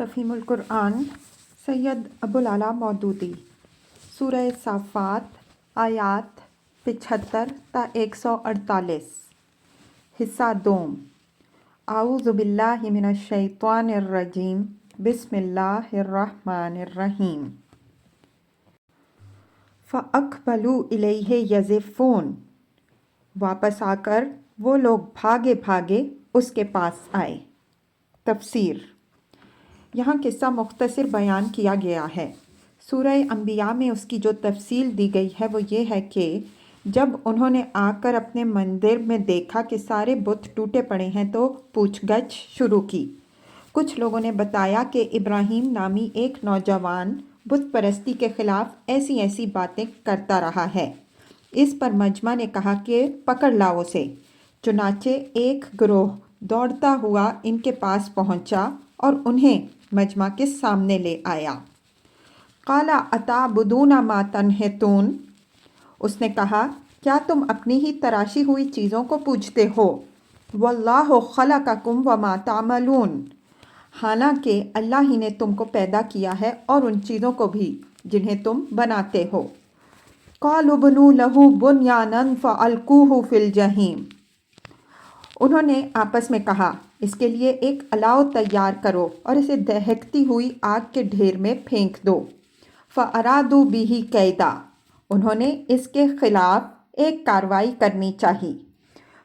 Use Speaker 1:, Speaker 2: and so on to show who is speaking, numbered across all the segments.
Speaker 1: تفہیم القرآن سید ابوالعلا مودودی سورہ صافات آیات 75 تا 148 حصہ دوم اعوذ باللہ من الشیطان الرجیم بسم اللہ الرحمن الرحیم فَأَقْبَلُوا إِلَيْهِ يَزِفُّونَ واپس آ کر وہ لوگ بھاگے بھاگے اس کے پاس آئے۔ تفسیر یہاں قصہ مختصر بیان کیا گیا ہے۔ سورہ انبیاء میں اس کی جو تفصیل دی گئی ہے وہ یہ ہے کہ جب انہوں نے آ کر اپنے مندر میں دیکھا کہ سارے بت ٹوٹے پڑے ہیں تو پوچھ گچھ شروع کی۔ کچھ لوگوں نے بتایا کہ ابراہیم نامی ایک نوجوان بت پرستی کے خلاف ایسی ایسی باتیں کرتا رہا ہے۔ اس پر مجمع نے کہا کہ پکڑ لاؤ اسے۔ چنانچہ ایک گروہ دوڑتا ہوا ان کے پاس پہنچا اور انہیں مجمع کے سامنے لے آیا۔ قال اتعبدون ما تنحتون اس نے کہا کیا تم اپنی ہی تراشی ہوئی چیزوں کو پوجتے ہو؟ واللہ خلقکم وما تعملون حالانکہ اللہ ہی نے تم کو پیدا کیا ہے اور ان چیزوں کو بھی جنہیں تم بناتے ہو۔ قالوا بنوا لہ بنیانا فالقوہ فی الجحیم انہوں نے آپس میں کہا اس کے لیے ایک الاؤ تیار کرو اور اسے دہکتی ہوئی آگ کے ڈھیر میں پھینک دو۔ فَأَرَادُوا بِهِ كَيْدًا انہوں نے اس کے خلاف ایک کارروائی کرنی چاہی۔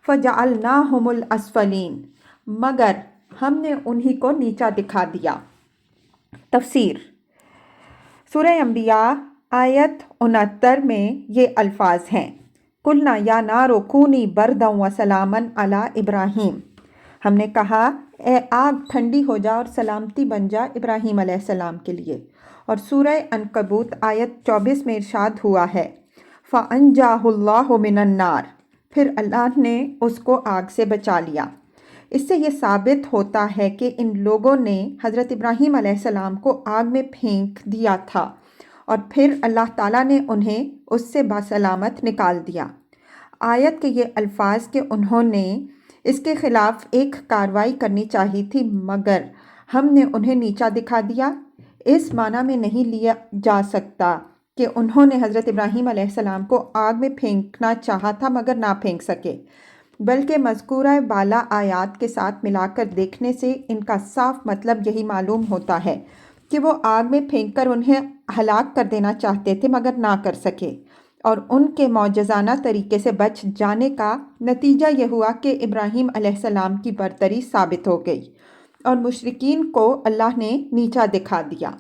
Speaker 1: فَجَعَلْنَاهُمُ الْأَسْفَلِينَ مگر ہم نے انہی کو نیچا دکھا دیا۔ تفسیر سورہ انبیاء آیت 69 میں یہ الفاظ ہیں قُلْنَا يَا نَارُ كُونِي بَرْدًا وَسَلَامًا عَلَىٰ إِبْرَاهِيمَ ہم نے کہا اے آگ ٹھنڈی ہو جا اور سلامتی بن جا ابراہیم علیہ السلام کے لیے۔ اور سورہ عنکبوت آیت 24 میں ارشاد ہوا ہے فَأَنْجَاهُ اللَّهُ مِنَ النَّارِ پھر اللہ نے اس کو آگ سے بچا لیا۔ اس سے یہ ثابت ہوتا ہے کہ ان لوگوں نے حضرت ابراہیم علیہ السلام کو آگ میں پھینک دیا تھا اور پھر اللہ تعالیٰ نے انہیں اس سے بسلامت نکال دیا۔ آیت کے یہ الفاظ کہ انہوں نے اس کے خلاف ایک کارروائی کرنی چاہی تھی مگر ہم نے انہیں نیچا دکھا دیا، اس معنی میں نہیں لیا جا سکتا کہ انہوں نے حضرت ابراہیم علیہ السلام کو آگ میں پھینکنا چاہا تھا مگر نہ پھینک سکے، بلکہ مذکورہ بالا آیات کے ساتھ ملا کر دیکھنے سے ان کا صاف مطلب یہی معلوم ہوتا ہے کہ وہ آگ میں پھینک کر انہیں ہلاک کر دینا چاہتے تھے مگر نہ کر سکے، اور ان کے معجزانہ طریقے سے بچ جانے کا نتیجہ یہ ہوا کہ ابراہیم علیہ السلام کی برتری ثابت ہو گئی اور مشرکین کو اللہ نے نیچا دکھا دیا۔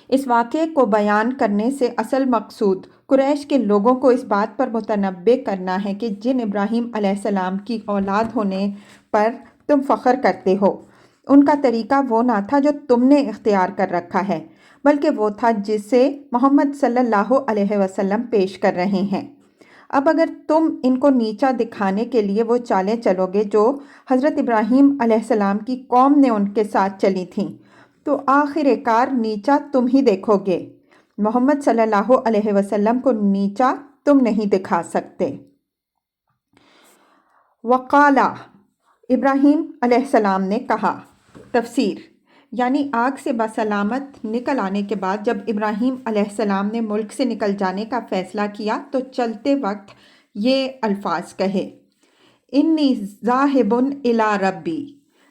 Speaker 1: اس واقعے کو بیان کرنے سے اصل مقصود قریش کے لوگوں کو اس بات پر متنبہ کرنا ہے کہ جن ابراہیم علیہ السلام کی اولاد ہونے پر تم فخر کرتے ہو ان کا طریقہ وہ نہ تھا جو تم نے اختیار کر رکھا ہے، بلکہ وہ تھا جسے محمد صلی اللہ علیہ وسلم پیش کر رہے ہیں۔ اب اگر تم ان کو نیچا دکھانے کے لیے وہ چالیں چلو گے جو حضرت ابراہیم علیہ السلام کی قوم نے ان کے ساتھ چلی تھیں تو آخر کار نیچا تم ہی دیکھو گے، محمد صلی اللہ علیہ وسلم کو نیچا تم نہیں دکھا سکتے۔ وقال ابراہیم علیہ السلام نے کہا۔ تفسیر یعنی آگ سے بسلامت نکل آنے کے بعد جب ابراہیم علیہ السلام نے ملک سے نکل جانے کا فیصلہ کیا تو چلتے وقت یہ الفاظ کہے انی ذاہب الی ربی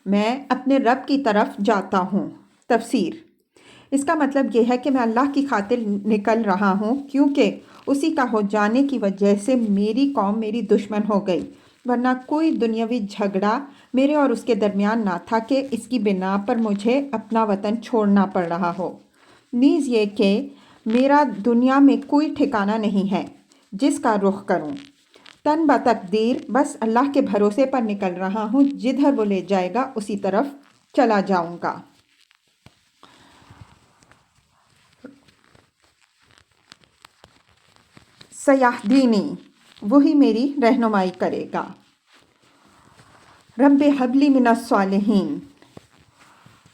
Speaker 1: میں اپنے رب کی طرف جاتا ہوں۔ تفسیر اس کا مطلب یہ ہے کہ میں اللہ کی خاطر نکل رہا ہوں کیونکہ اسی کا ہو جانے کی وجہ سے میری قوم میری دشمن ہو گئی، ورنہ کوئی دنیاوی جھگڑا میرے اور اس کے درمیان نہ تھا کہ اس کی بنا پر مجھے اپنا وطن چھوڑنا پڑ رہا ہو، نیز یہ کہ میرا دنیا میں کوئی ٹھکانہ نہیں ہے جس کا رخ کروں، تن بتقدیر بس اللہ کے بھروسے پر نکل رہا ہوں، جدھر وہ لے جائے گا اسی طرف چلا جاؤں گا۔ سیہدینی وہی میری رہنمائی کرے گا۔ رب ہب لی من الصالحین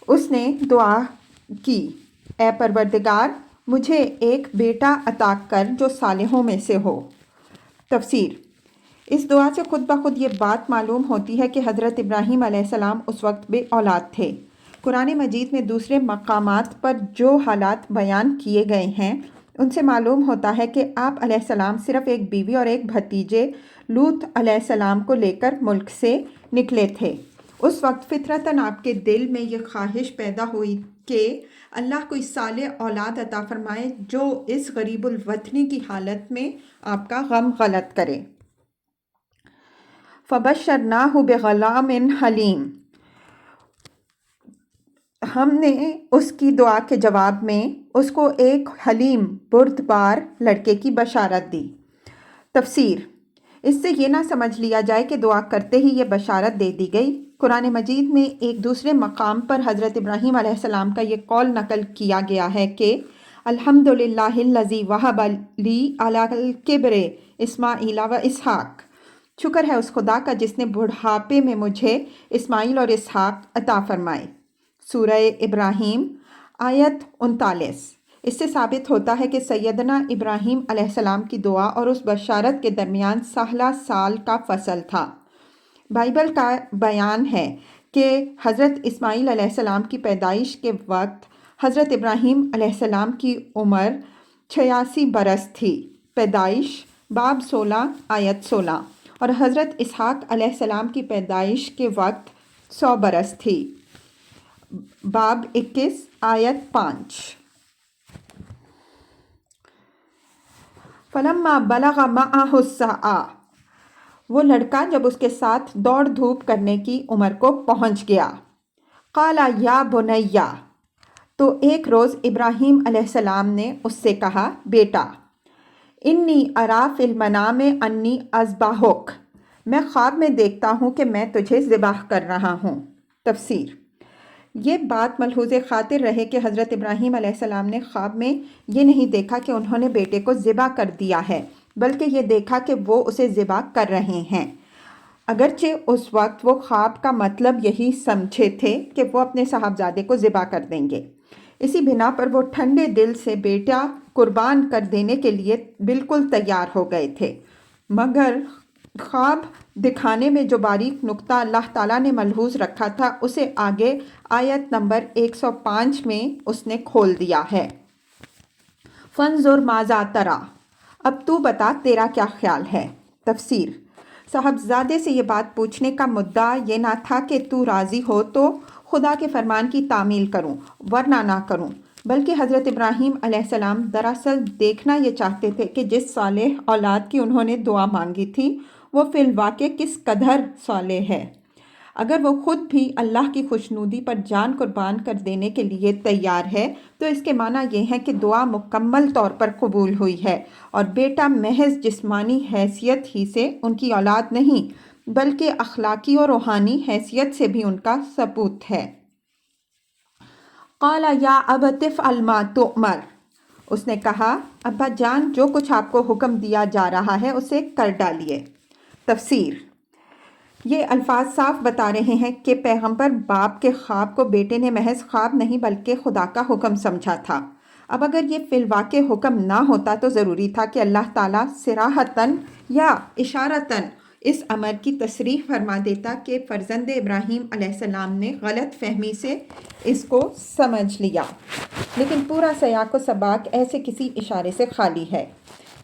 Speaker 1: اس نے دعا کی اے پروردگار مجھے ایک بیٹا عطا کر جو صالحوں میں سے ہو۔ تفسیر اس دعا سے خود بخود یہ بات معلوم ہوتی ہے کہ حضرت ابراہیم علیہ السلام اس وقت بے اولاد تھے۔ قرآن مجید میں دوسرے مقامات پر جو حالات بیان کیے گئے ہیں ان سے معلوم ہوتا ہے کہ آپ علیہ السلام صرف ایک بیوی اور ایک بھتیجے لوط علیہ السلام کو لے کر ملک سے نکلے تھے۔ اس وقت فطرتاً آپ کے دل میں یہ خواہش پیدا ہوئی کہ اللہ کوئی صالح اولاد عطا فرمائے جو اس غریب الوطنی کی حالت میں آپ کا غم غلط کرے۔ فَبَشَّرْنَاهُ بِغُلَامٍ حَلِيمٍ، ہم نے اس کی دعا کے جواب میں اس کو ایک حلیم بردبار لڑکے کی بشارت دی۔ تفسیر: اس سے یہ نہ سمجھ لیا جائے کہ دعا کرتے ہی یہ بشارت دے دی گئی۔ قرآن مجید میں ایک دوسرے مقام پر حضرت ابراہیم علیہ السلام کا یہ قول نقل کیا گیا ہے کہ الحمدللہ الذی وہب لی علی الکبر اسماعیل و اسحاق، شکر ہے اس خدا کا جس نے بڑھاپے میں مجھے اسماعیل اور اسحاق عطا فرمائے۔ سورہ ابراہیم آیت 39۔ اس سے ثابت ہوتا ہے کہ سیدنا ابراہیم علیہ السلام کی دعا اور اس بشارت کے درمیان 16 سال کا فصل تھا۔ بائبل کا بیان ہے کہ حضرت اسماعیل علیہ السلام کی پیدائش کے وقت حضرت ابراہیم علیہ السلام کی عمر 86 برس تھی۔ پیدائش باب 16 آیت 16۔ اور حضرت اسحاق علیہ السلام کی پیدائش کے وقت 100 برس تھی۔ باب 21 آیت 5۔ فَلَمَّا بَلَغَ مَعَهُ السَّعْيَ، وہ لڑکا جب اس کے ساتھ دوڑ دھوپ کرنے کی عمر کو پہنچ گیا۔ قَالَ يَا بُنَيَّ، تو ایک روز ابراہیم علیہ السلام نے اس سے کہا، بیٹا، انی ارا فی المنام انی اذبحک، میں خواب میں دیکھتا ہوں کہ میں تجھے ذبح کر رہا ہوں۔ تفسیر: یہ بات ملحوظ خاطر رہے کہ حضرت ابراہیم علیہ السلام نے خواب میں یہ نہیں دیکھا کہ انہوں نے بیٹے کو ذبح کر دیا ہے، بلکہ یہ دیکھا کہ وہ اسے ذبح کر رہے ہیں۔ اگرچہ اس وقت وہ خواب کا مطلب یہی سمجھے تھے کہ وہ اپنے صاحبزادے کو ذبح کر دیں گے، اسی بنا پر وہ ٹھنڈے دل سے بیٹا قربان کر دینے کے لیے بالکل تیار ہو گئے تھے، مگر خواب دکھانے میں جو باریک نقطہ اللہ تعالیٰ نے ملحوظ رکھا تھا اسے آگے آیت نمبر 105 میں اس نے کھول دیا ہے۔ فَانظُرْ مَاذَا تَرَىٰ، اب تو بتا تیرا کیا خیال ہے۔ تفسیر: صاحبزادے سے یہ بات پوچھنے کا مدعا یہ نہ تھا کہ تو راضی ہو تو خدا کے فرمان کی تعمیل کروں ورنہ نہ کروں، بلکہ حضرت ابراہیم علیہ السلام دراصل دیکھنا یہ چاہتے تھے کہ جس صالح اولاد کی انہوں نے دعا مانگی تھی وہ فی الواقع کس قدر صالح ہے۔ اگر وہ خود بھی اللہ کی خوشنودی پر جان قربان کر دینے کے لیے تیار ہے تو اس کے معنی یہ ہے کہ دعا مکمل طور پر قبول ہوئی ہے، اور بیٹا محض جسمانی حیثیت ہی سے ان کی اولاد نہیں بلکہ اخلاقی اور روحانی حیثیت سے بھی ان کا ثبوت ہے۔ قَالَ يَا أَبَتِ افْعَلْ مَا تُؤْمَرُ، اس نے کہا، ابا جان جو کچھ آپ کو حکم دیا جا رہا ہے اسے کر ڈالیے۔ تفسیر: یہ الفاظ صاف بتا رہے ہیں کہ پیغمبر باپ کے خواب کو بیٹے نے محض خواب نہیں بلکہ خدا کا حکم سمجھا تھا۔ اب اگر یہ فی الواقع حکم نہ ہوتا تو ضروری تھا کہ اللہ تعالیٰ صراحتاً یا اشارتاً اس امر کی تصریح فرما دیتا کہ فرزند ابراہیم علیہ السلام نے غلط فہمی سے اس کو سمجھ لیا، لیکن پورا سیاق و سباق ایسے کسی اشارے سے خالی ہے۔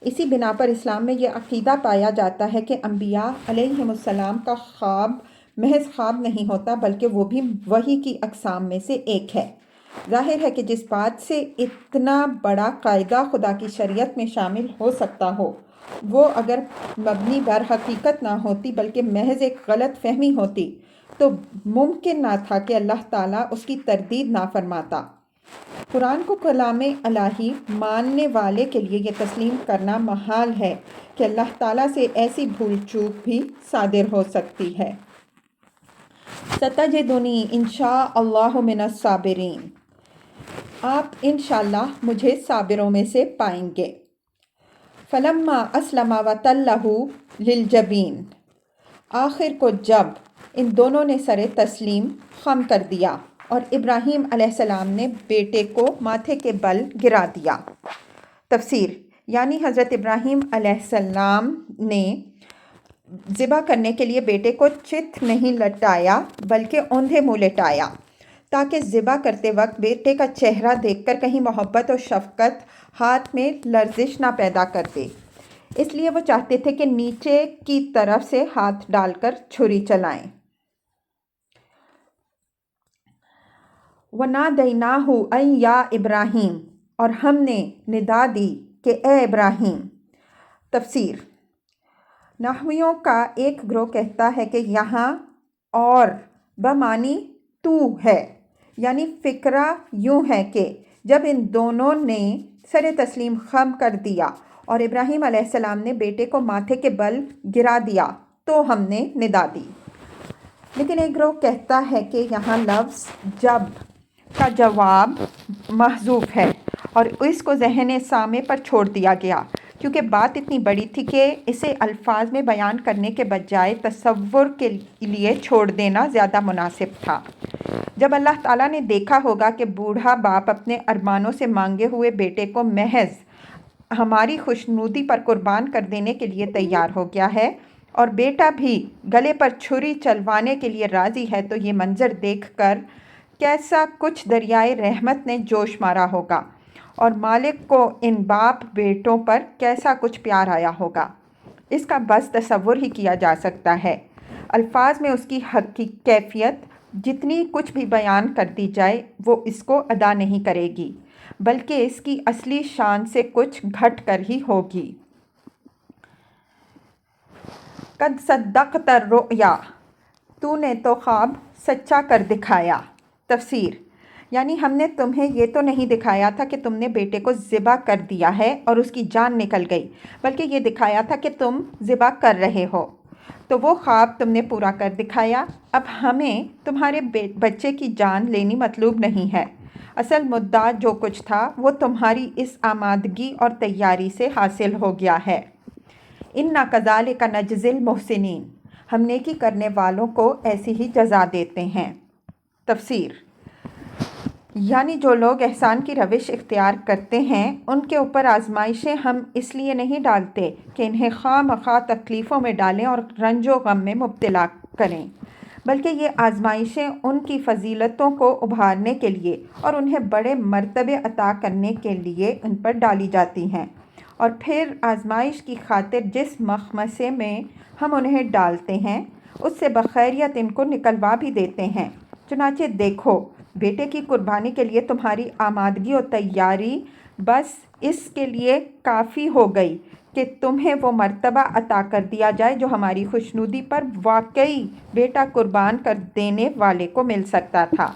Speaker 1: اسی بنا پر اسلام میں یہ عقیدہ پایا جاتا ہے کہ انبیاء علیہم السلام کا خواب محض خواب نہیں ہوتا بلکہ وہ بھی وحی کی اقسام میں سے ایک ہے۔ ظاہر ہے کہ جس بات سے اتنا بڑا قاعدہ خدا کی شریعت میں شامل ہو سکتا ہو وہ اگر مبنی بر حقیقت نہ ہوتی بلکہ محض ایک غلط فہمی ہوتی تو ممکن نہ تھا کہ اللہ تعالیٰ اس کی تردید نہ فرماتا۔ قرآن کو کلام الہی ماننے والے کے لیے یہ تسلیم کرنا محال ہے کہ اللہ تعالیٰ سے ایسی بھول چوک بھی صادر ہو سکتی ہے۔ سَتَجِدُنِی إِن شَاءَ اللَّهُ مِنَ الصَّابِرِینَ، آپ انشاءاللہ مجھے صابروں میں سے پائیں گے۔ فَلَمَّا أَسْلَمَا وَتَلَّهُ لِلْجَبِینِ، آخر کو جب ان دونوں نے سر تسلیم خم کر دیا اور ابراہیم علیہ السلام نے بیٹے کو ماتھے کے بل گرا دیا۔ تفسیر: یعنی حضرت ابراہیم علیہ السلام نے ذبح کرنے کے لیے بیٹے کو چت نہیں لٹایا بلکہ اوندھے منہ لٹایا تاکہ ذبح کرتے وقت بیٹے کا چہرہ دیکھ کر کہیں محبت اور شفقت ہاتھ میں لرزش نہ پیدا کر دے، اس لیے وہ چاہتے تھے کہ نیچے کی طرف سے ہاتھ ڈال کر چھری چلائیں۔ وَنَادَيْنَاهُ أَن يَا إِبْرَاهِيمُ، اور ہم نے ندا دی کہ اے ابراہیم۔ تفسیر: نحویوں کا ایک گروہ کہتا ہے کہ یہاں اور بمانی تو ہے، یعنی فکرہ یوں ہے کہ جب ان دونوں نے سر تسلیم خم کر دیا اور ابراہیم علیہ السلام نے بیٹے کو ماتھے کے بل گرا دیا تو ہم نے ندا دی۔ لیکن ایک گروہ کہتا ہے کہ یہاں لفظ جب کا جواب محذوف ہے اور اس کو ذہن سامع پر چھوڑ دیا گیا، کیونکہ بات اتنی بڑی تھی کہ اسے الفاظ میں بیان کرنے کے بجائے تصور کے لیے چھوڑ دینا زیادہ مناسب تھا۔ جب اللہ تعالیٰ نے دیکھا ہوگا کہ بوڑھا باپ اپنے ارمانوں سے مانگے ہوئے بیٹے کو محض ہماری خوشنودی پر قربان کر دینے کے لیے تیار ہو گیا ہے اور بیٹا بھی گلے پر چھری چلوانے کے لیے راضی ہے، تو یہ منظر دیکھ کر کیسا کچھ دریائے رحمت نے جوش مارا ہوگا اور مالک کو ان باپ بیٹوں پر کیسا کچھ پیار آیا ہوگا، اس کا بس تصور ہی کیا جا سکتا ہے۔ الفاظ میں اس کی کیفیت جتنی کچھ بھی بیان کر دی جائے وہ اس کو ادا نہیں کرے گی، بلکہ اس کی اصلی شان سے کچھ گھٹ کر ہی ہوگی۔ قد صدقت الرؤیا، تو نے تو خواب سچا کر دکھایا۔ تفسیر: یعنی ہم نے تمہیں یہ تو نہیں دکھایا تھا کہ تم نے بیٹے کو ذبح کر دیا ہے اور اس کی جان نکل گئی، بلکہ یہ دکھایا تھا کہ تم ذبح کر رہے ہو، تو وہ خواب تم نے پورا کر دکھایا۔ اب ہمیں تمہارے بچے کی جان لینی مطلوب نہیں ہے، اصل مدعا جو کچھ تھا وہ تمہاری اس آمادگی اور تیاری سے حاصل ہو گیا ہے۔ اِنَّا كَذَلِكَ نَجْزِي الْمُحْسِنِينَ، ہم نیکی کرنے والوں کو ایسی ہی جزا دیتے ہیں۔ تفسیر: یعنی جو لوگ احسان کی روش اختیار کرتے ہیں ان کے اوپر آزمائشیں ہم اس لیے نہیں ڈالتے کہ انہیں خواہ مخواہ تکلیفوں میں ڈالیں اور رنج و غم میں مبتلا کریں، بلکہ یہ آزمائشیں ان کی فضیلتوں کو ابھارنے کے لیے اور انہیں بڑے مرتبے عطا کرنے کے لیے ان پر ڈالی جاتی ہیں، اور پھر آزمائش کی خاطر جس مخمصے میں ہم انہیں ڈالتے ہیں اس سے بخیریت ان کو نکلوا بھی دیتے ہیں۔ چنانچہ دیکھو، بیٹے کی قربانی کے لیے تمہاری آمادگی اور تیاری بس اس کے لیے کافی ہو گئی کہ تمہیں وہ مرتبہ عطا کر دیا جائے جو ہماری خوشنودی پر واقعی بیٹا قربان کر دینے والے کو مل سکتا تھا۔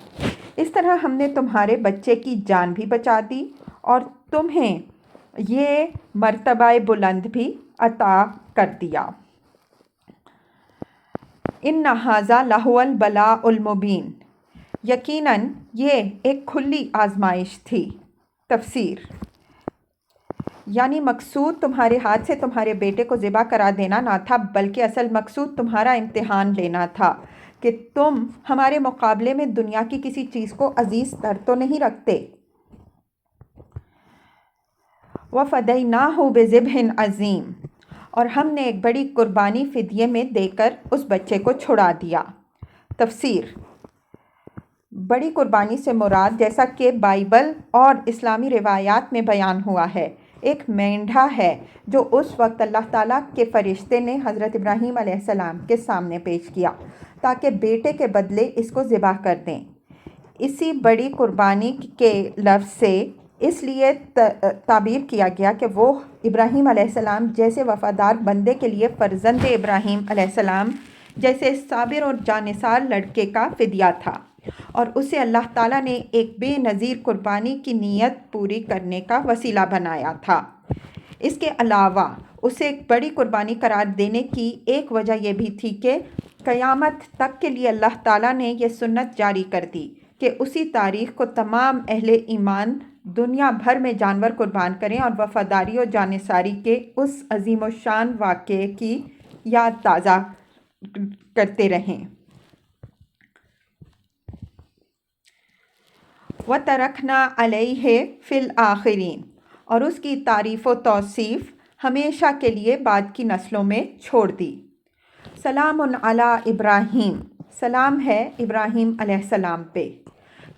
Speaker 1: اس طرح ہم نے تمہارے بچے کی جان بھی بچا دی اور تمہیں یہ مرتبہ بلند بھی عطا کر دیا۔ اِنَّ هَٰذَا لَهُوَ الْبَلَاءُ الْمُبِینُ، یقیناً یہ ایک کھلی آزمائش تھی۔ تفسیر: یعنی مقصود تمہارے ہاتھ سے تمہارے بیٹے کو ذبح کرا دینا نہ تھا، بلکہ اصل مقصود تمہارا امتحان لینا تھا کہ تم ہمارے مقابلے میں دنیا کی کسی چیز کو عزیز تر تو نہیں رکھتے۔ وَفَدَيْنَاهُ بِذِبْحٍ عَظِیمٍ، اور ہم نے ایک بڑی قربانی فدیے میں دے کر اس بچے کو چھڑا دیا۔ تفسیر: بڑی قربانی سے مراد، جیسا کہ بائبل اور اسلامی روایات میں بیان ہوا ہے، ایک مینڈھا ہے جو اس وقت اللہ تعالیٰ کے فرشتے نے حضرت ابراہیم علیہ السلام کے سامنے پیش کیا تاکہ بیٹے کے بدلے اس کو ذبح کر دیں۔ اسی بڑی قربانی کے لفظ سے اس لیے تعبیر کیا گیا کہ وہ ابراہیم علیہ السلام جیسے وفادار بندے کے لیے فرزند ابراہیم علیہ السلام جیسے صابر اور جانثار لڑکے کا فدیہ تھا، اور اسے اللہ تعالیٰ نے ایک بے نظیر قربانی کی نیت پوری کرنے کا وسیلہ بنایا تھا۔ اس کے علاوہ اسے ایک بڑی قربانی قرار دینے کی ایک وجہ یہ بھی تھی کہ قیامت تک کے لیے اللہ تعالیٰ نے یہ سنت جاری کر دی کہ اسی تاریخ کو تمام اہل ایمان دنیا بھر میں جانور قربان کریں اور وفاداری اور جانثاری کے اس عظیم الشان واقعے کی یاد تازہ کرتے رہیں۔ وَتَرَكْنَا عَلَيْهِ فِي الْآخِرِينَ، اور اس کی تعریف و توصیف ہمیشہ کے لیے بعد کی نسلوں میں چھوڑ دی۔ سلام علی ابراہیم، سلام ہے ابراہیم علیہ السلام پہ۔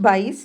Speaker 1: 22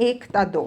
Speaker 1: 1-2।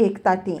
Speaker 1: 1-3।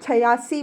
Speaker 1: 86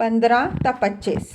Speaker 1: 15-25।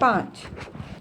Speaker 1: 5।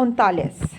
Speaker 1: 39।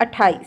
Speaker 1: 28,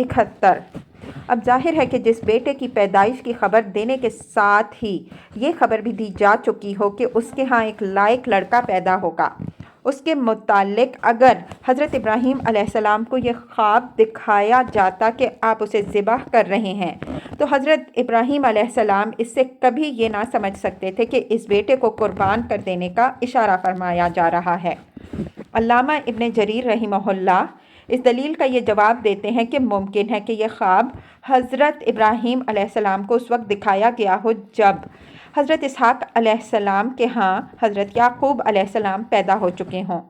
Speaker 1: 71। اب ظاہر ہے کہ جس بیٹے کی پیدائش کی خبر دینے کے ساتھ ہی یہ خبر بھی دی جا چکی ہو کہ اس کے ہاں ایک لائق لڑکا پیدا ہوگا، اس کے متعلق اگر حضرت ابراہیم علیہ السلام کو یہ خواب دکھایا جاتا کہ آپ اسے ذبح کر رہے ہیں، تو حضرت ابراہیم علیہ السلام اس سے کبھی یہ نہ سمجھ سکتے تھے کہ اس بیٹے کو قربان کر دینے کا اشارہ فرمایا جا رہا ہے۔ علامہ ابن جریر رحمہ اللہ اس دلیل کا یہ جواب دیتے ہیں کہ ممکن ہے کہ یہ خواب حضرت ابراہیم علیہ السلام کو اس وقت دکھایا گیا ہو جب حضرت اسحاق علیہ السلام کے ہاں حضرت یعقوب علیہ السلام پیدا ہو چکے ہوں،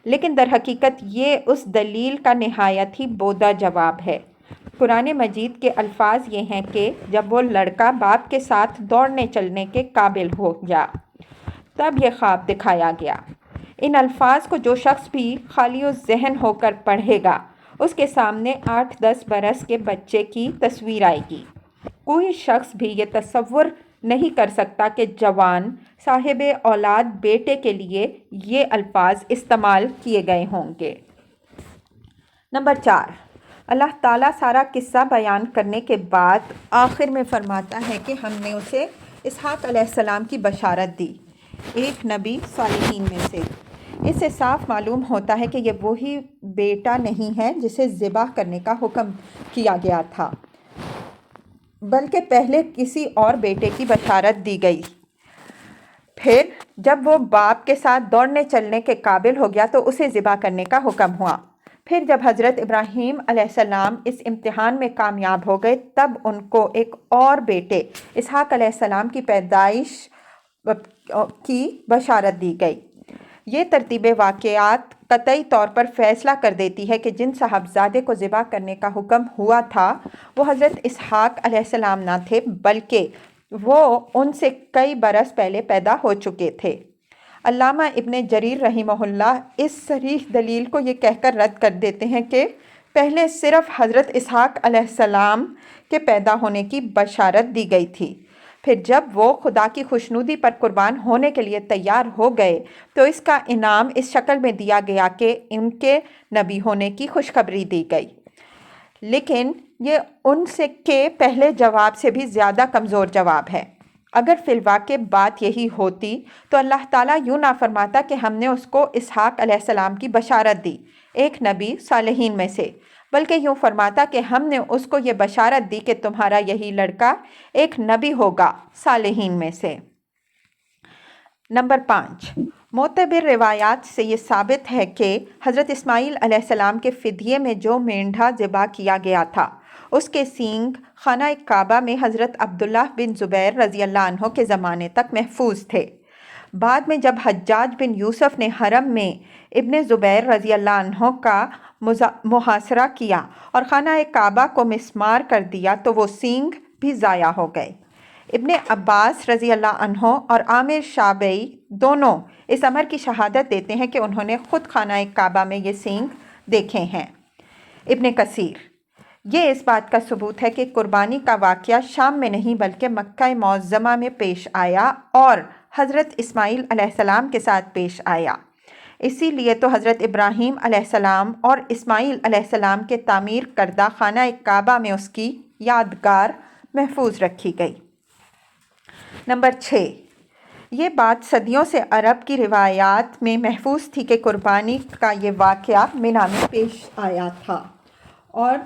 Speaker 1: لیکن در حقیقت یہ اس دلیل کا نہایت ہی بودہ جواب ہے۔ قرآن مجید کے الفاظ یہ ہیں کہ جب وہ لڑکا باپ کے ساتھ دوڑنے چلنے کے قابل ہو گیا تب یہ خواب دکھایا گیا۔ ان الفاظ کو جو شخص بھی خالی ذہن ہو کر پڑھے گا اس کے سامنے 8-10 برس کے بچے کی تصویر آئے گی۔ کوئی شخص بھی یہ تصور نہیں کر سکتا کہ جوان صاحب اولاد بیٹے کے لیے یہ الفاظ استعمال کیے گئے ہوں گے۔ نمبر 4، اللہ تعالیٰ سارا قصہ بیان کرنے کے بعد آخر میں فرماتا ہے کہ ہم نے اسے اسحاق علیہ السلام کی بشارت دی، ایک نبی صالحین میں سے۔ اس سے صاف معلوم ہوتا ہے کہ یہ وہی بیٹا نہیں ہے جسے ذبح کرنے کا حکم کیا گیا تھا، بلکہ پہلے کسی اور بیٹے کی بشارت دی گئی۔ پھر جب وہ باپ کے ساتھ دوڑنے چلنے کے قابل ہو گیا تو اسے ذبح کرنے کا حکم ہوا۔ پھر جب حضرت ابراہیم علیہ السلام اس امتحان میں کامیاب ہو گئے تب ان کو ایک اور بیٹے اسحاق علیہ السلام کی پیدائش کی بشارت دی گئی۔ یہ ترتیب واقعات قطعی طور پر فیصلہ کر دیتی ہے کہ جن صاحبزادے کو ذبح کرنے کا حکم ہوا تھا وہ حضرت اسحاق علیہ السلام نہ تھے، بلکہ وہ ان سے کئی برس پہلے پیدا ہو چکے تھے۔ علامہ ابن جریر رحمہ اللہ اس صریح دلیل کو یہ کہہ کر رد کر دیتے ہیں کہ پہلے صرف حضرت اسحاق علیہ السلام کے پیدا ہونے کی بشارت دی گئی تھی، پھر جب وہ خدا کی خوشنودی پر قربان ہونے کے لیے تیار ہو گئے تو اس کا انعام اس شکل میں دیا گیا کہ ان کے نبی ہونے کی خوشخبری دی گئی۔ لیکن یہ ان سے کے پہلے جواب سے بھی زیادہ کمزور جواب ہے۔ اگر فی الواقع بات یہی ہوتی تو اللہ تعالیٰ یوں نہ فرماتا کہ ہم نے اس کو اسحاق علیہ السلام کی بشارت دی، ایک نبی صالحین میں سے، بلکہ یوں فرماتا کہ ہم نے اس کو یہ بشارت دی کہ تمہارا یہی لڑکا ایک نبی ہوگا صالحین میں سے۔ نمبر 5، معتبر روایات سے یہ ثابت ہے کہ حضرت اسماعیل علیہ السلام کے فدیے میں جو مینڈھا ذبح کیا گیا تھا اس کے سینگ خانہ کعبہ میں حضرت عبداللہ بن زبیر رضی اللہ عنہ کے زمانے تک محفوظ تھے۔ بعد میں جب حجاج بن یوسف نے حرم میں ابن زبیر رضی اللہ عنہ کا محاصرہ کیا اور خانہ کعبہ کو مسمار کر دیا تو وہ سینگ بھی ضائع ہو گئے۔ ابن عباس رضی اللہ عنہ اور عامر شعبی دونوں اس امر کی شہادت دیتے ہیں کہ انہوں نے خود خانہ کعبہ میں یہ سینگ دیکھے ہیں۔ ابن کثیر، یہ اس بات کا ثبوت ہے کہ قربانی کا واقعہ شام میں نہیں بلکہ مکہ معظمہ میں پیش آیا اور حضرت اسماعیل علیہ السلام کے ساتھ پیش آیا۔ اسی لیے تو حضرت ابراہیم علیہ السلام اور اسماعیل علیہ السلام کے تعمیر کردہ خانہ کعبہ میں اس کی یادگار محفوظ رکھی گئی۔ نمبر 6، یہ بات صدیوں سے عرب کی روایات میں محفوظ تھی کہ قربانی کا یہ واقعہ منا میں پیش آیا تھا، اور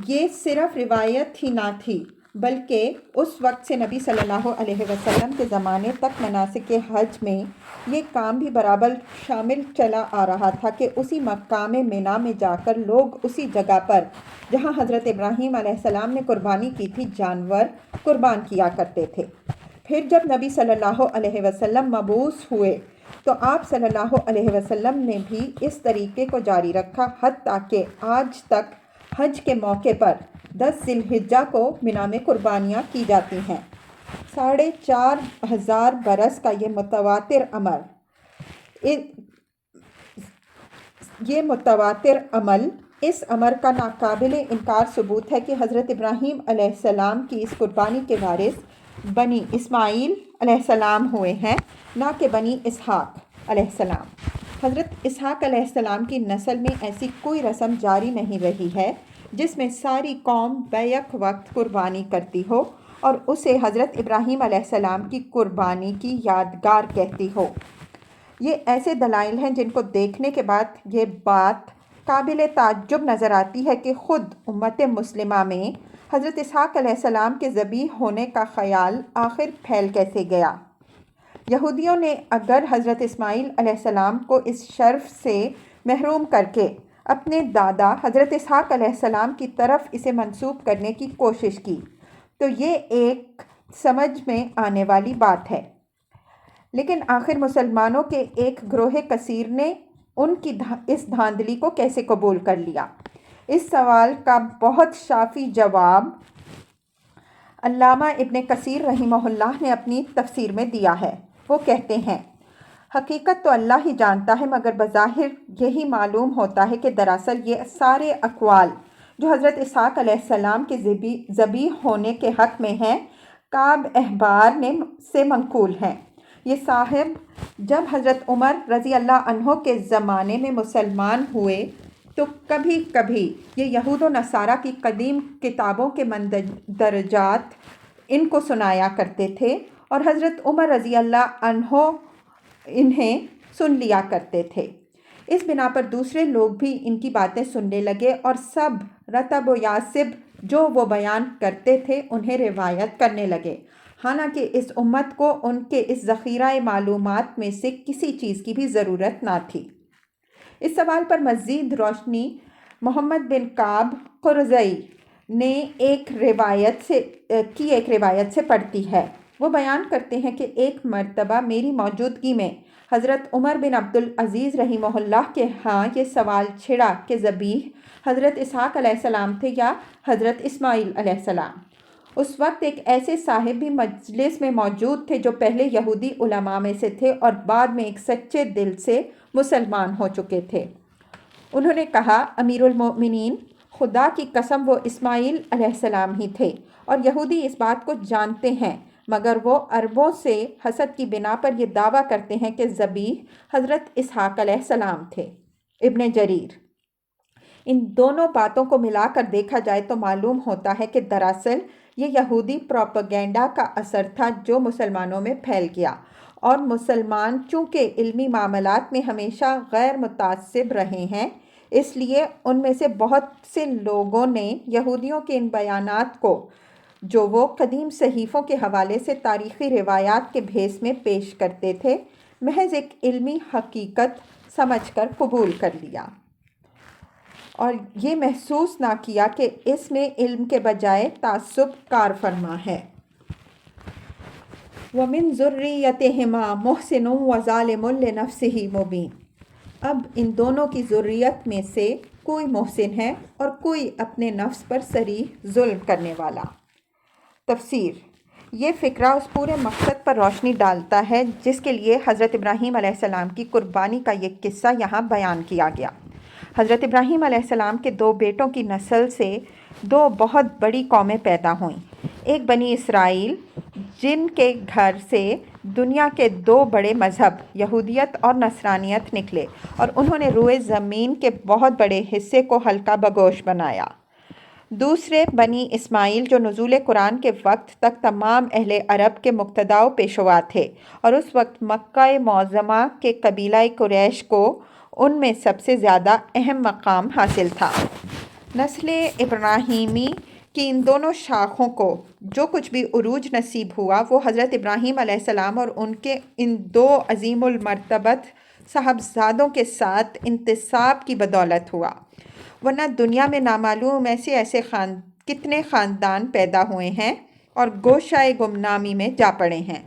Speaker 1: یہ صرف روایت ہی نہ تھی بلکہ اس وقت سے نبی صلی اللہ علیہ وسلم کے زمانے تک مناسک حج میں یہ کام بھی برابر شامل چلا آ رہا تھا کہ اسی مقام منا میں جا کر لوگ اسی جگہ پر جہاں حضرت ابراہیم علیہ السلام نے قربانی کی تھی جانور قربان کیا کرتے تھے۔ پھر جب نبی صلی اللہ علیہ وسلم مبعوث ہوئے تو آپ صلی اللہ علیہ وسلم نے بھی اس طریقے کو جاری رکھا، حتیٰ کہ آج تک حج کے موقع پر 10 ذی الحجہ کو منا میں قربانیاں کی جاتی ہیں۔ 4500 برس کا یہ متواتر عمل اس امر کا ناقابل انکار ثبوت ہے کہ حضرت ابراہیم علیہ السلام کی اس قربانی کے وارث بنی اسماعیل علیہ السلام ہوئے ہیں، نہ کہ بنی اسحاق علیہ السلام۔ حضرت اسحاق علیہ السلام کی نسل میں ایسی کوئی رسم جاری نہیں رہی ہے جس میں ساری قوم بیک وقت قربانی کرتی ہو اور اسے حضرت ابراہیم علیہ السلام کی قربانی کی یادگار کہتی ہو۔ یہ ایسے دلائل ہیں جن کو دیکھنے کے بعد یہ بات قابل تعجب نظر آتی ہے کہ خود امت مسلمہ میں حضرت اسحاق علیہ السلام کے ذبیح ہونے کا خیال آخر پھیل کیسے گیا۔ یہودیوں نے اگر حضرت اسماعیل علیہ السلام کو اس شرف سے محروم کر کے اپنے دادا حضرت اسحاق علیہ السلام کی طرف اسے منسوب کرنے کی کوشش کی تو یہ ایک سمجھ میں آنے والی بات ہے، لیکن آخر مسلمانوں کے ایک گروہ کثیر نے ان کی اس دھاندلی کو کیسے قبول کر لیا؟ اس سوال کا بہت شافی جواب علامہ ابن کثیر رحمہ اللہ نے اپنی تفسیر میں دیا ہے۔ وہ کہتے ہیں، حقیقت تو اللہ ہی جانتا ہے، مگر بظاہر یہی معلوم ہوتا ہے کہ دراصل یہ سارے اقوال جو حضرت اسحاق علیہ السلام کے ذبیح ہونے کے حق میں ہیں کعب احبار سے منقول ہیں۔ یہ صاحب جب حضرت عمر رضی اللہ عنہ کے زمانے میں مسلمان ہوئے تو کبھی کبھی یہ یہود و نصارہ کی قدیم کتابوں کے مندرجات ان کو سنایا کرتے تھے اور حضرت عمر رضی اللہ عنہ انہیں سن لیا کرتے تھے۔ اس بنا پر دوسرے لوگ بھی ان کی باتیں سننے لگے اور سب رتب و یاسب جو وہ بیان کرتے تھے انہیں روایت کرنے لگے، حالانکہ اس امت کو ان کے اس ذخیرہ معلومات میں سے کسی چیز کی بھی ضرورت نہ تھی۔ اس سوال پر مزید روشنی محمد بن کعب قرظی نے ایک روایت سے پڑتی ہے۔ وہ بیان کرتے ہیں کہ ایک مرتبہ میری موجودگی میں حضرت عمر بن عبدالعزیز رحمہ اللہ کے ہاں یہ سوال چھڑا کہ ذبیح حضرت اسحاق علیہ السلام تھے یا حضرت اسماعیل علیہ السلام۔ اس وقت ایک ایسے صاحب بھی مجلس میں موجود تھے جو پہلے یہودی علماء میں سے تھے اور بعد میں ایک سچے دل سے مسلمان ہو چکے تھے۔ انہوں نے کہا، امیر المؤمنین، خدا کی قسم وہ اسماعیل علیہ السلام ہی تھے، اور یہودی اس بات کو جانتے ہیں، مگر وہ عربوں سے حسد کی بنا پر یہ دعویٰ کرتے ہیں کہ ذبیح حضرت اسحاق علیہ السلام تھے۔ ابن جریر۔ ان دونوں باتوں کو ملا کر دیکھا جائے تو معلوم ہوتا ہے کہ دراصل یہ یہودی پروپیگنڈا کا اثر تھا جو مسلمانوں میں پھیل گیا، اور مسلمان چونکہ علمی معاملات میں ہمیشہ غیر متعصب رہے ہیں، اس لیے ان میں سے بہت سے لوگوں نے یہودیوں کے ان بیانات کو جو وہ قدیم صحیفوں کے حوالے سے تاریخی روایات کے بھیس میں پیش کرتے تھے محض ایک علمی حقیقت سمجھ کر قبول کر لیا، اور یہ محسوس نہ کیا کہ اس میں علم کے بجائے تعصب کار فرما ہے۔ وَمِن ذُرِّيَّتِهِمَا مُحْسِنٌ وَظَالِمٌ لِنَفْسِهِ مُبِينٌ۔ اب ان دونوں کی ذریت میں سے کوئی محسن ہے اور کوئی اپنے نفس پر صریح ظلم کرنے والا۔ تفسیر۔ یہ فقرہ اس پورے مقصد پر روشنی ڈالتا ہے جس کے لیے حضرت ابراہیم علیہ السلام کی قربانی کا یہ قصہ یہاں بیان کیا گیا۔ حضرت ابراہیم علیہ السلام کے 2 بیٹوں کی نسل سے 2 بہت بڑی قومیں پیدا ہوئیں۔ ایک بنی اسرائیل جن کے گھر سے دنیا کے 2 بڑے مذہب یہودیت اور نصرانیت نکلے، اور انہوں نے روئے زمین کے بہت بڑے حصے کو حلقہ بگوش بنایا۔ دوسرے بنی اسماعیل جو نزول قرآن کے وقت تک تمام اہل عرب کے مقتداء و پیشوا تھے، اور اس وقت مکہ معظمہ کے قبیلہ قریش کو ان میں سب سے زیادہ اہم مقام حاصل تھا۔ نسل ابراہیمی کی ان دونوں شاخوں کو جو کچھ بھی عروج نصیب ہوا وہ حضرت ابراہیم علیہ السلام اور ان کے ان 2 عظیم المرتبت صاحبزادوں کے ساتھ انتساب کی بدولت ہوا، ورنہ دنیا میں نامعلوم ایسے کتنے خاندان پیدا ہوئے ہیں اور گوشۂ گمنامی میں جا پڑے ہیں۔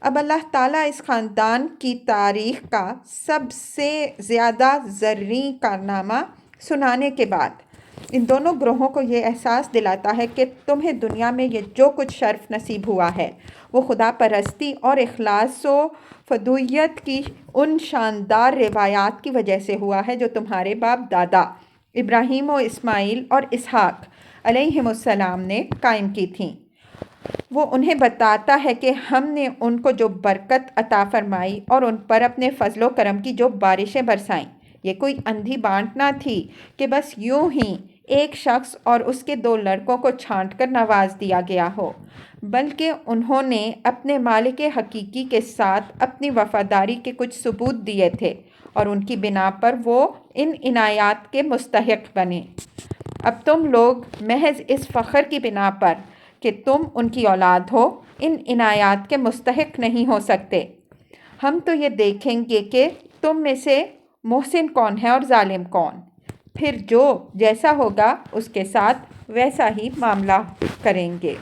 Speaker 1: اب اللہ تعالیٰ اس خاندان کی تاریخ کا سب سے زیادہ زرعی کارنامہ سنانے کے بعد ان دونوں گروہوں کو یہ احساس دلاتا ہے کہ تمہیں دنیا میں یہ جو کچھ شرف نصیب ہوا ہے وہ خدا پرستی اور اخلاص و فدویت کی ان شاندار روایات کی وجہ سے ہوا ہے جو تمہارے باپ دادا ابراہیم و اسماعیل اور اسحاق علیہم السلام نے قائم کی تھیں۔ وہ انہیں بتاتا ہے کہ ہم نے ان کو جو برکت عطا فرمائی اور ان پر اپنے فضل و کرم کی جو بارشیں برسائیں، یہ کوئی اندھی بانٹ نہ تھی کہ بس یوں ہی ایک شخص اور اس کے 2 لڑکوں کو چھانٹ کر نواز دیا گیا ہو، بلکہ انہوں نے اپنے مالک حقیقی کے ساتھ اپنی وفاداری کے کچھ ثبوت دیے تھے اور ان کی بنا پر وہ ان عنایات کے مستحق بنے۔ اب تم لوگ محض اس فخر کی بنا پر کہ تم ان کی اولاد ہو، ان عنایات کے مستحق نہیں ہو سکتے۔ ہم تو یہ دیکھیں گے کہ تم میں سے محسن کون ہے اور ظالم کون، پھر جو جیسا ہوگا اس کے ساتھ ویسا ہی معاملہ کریں گے۔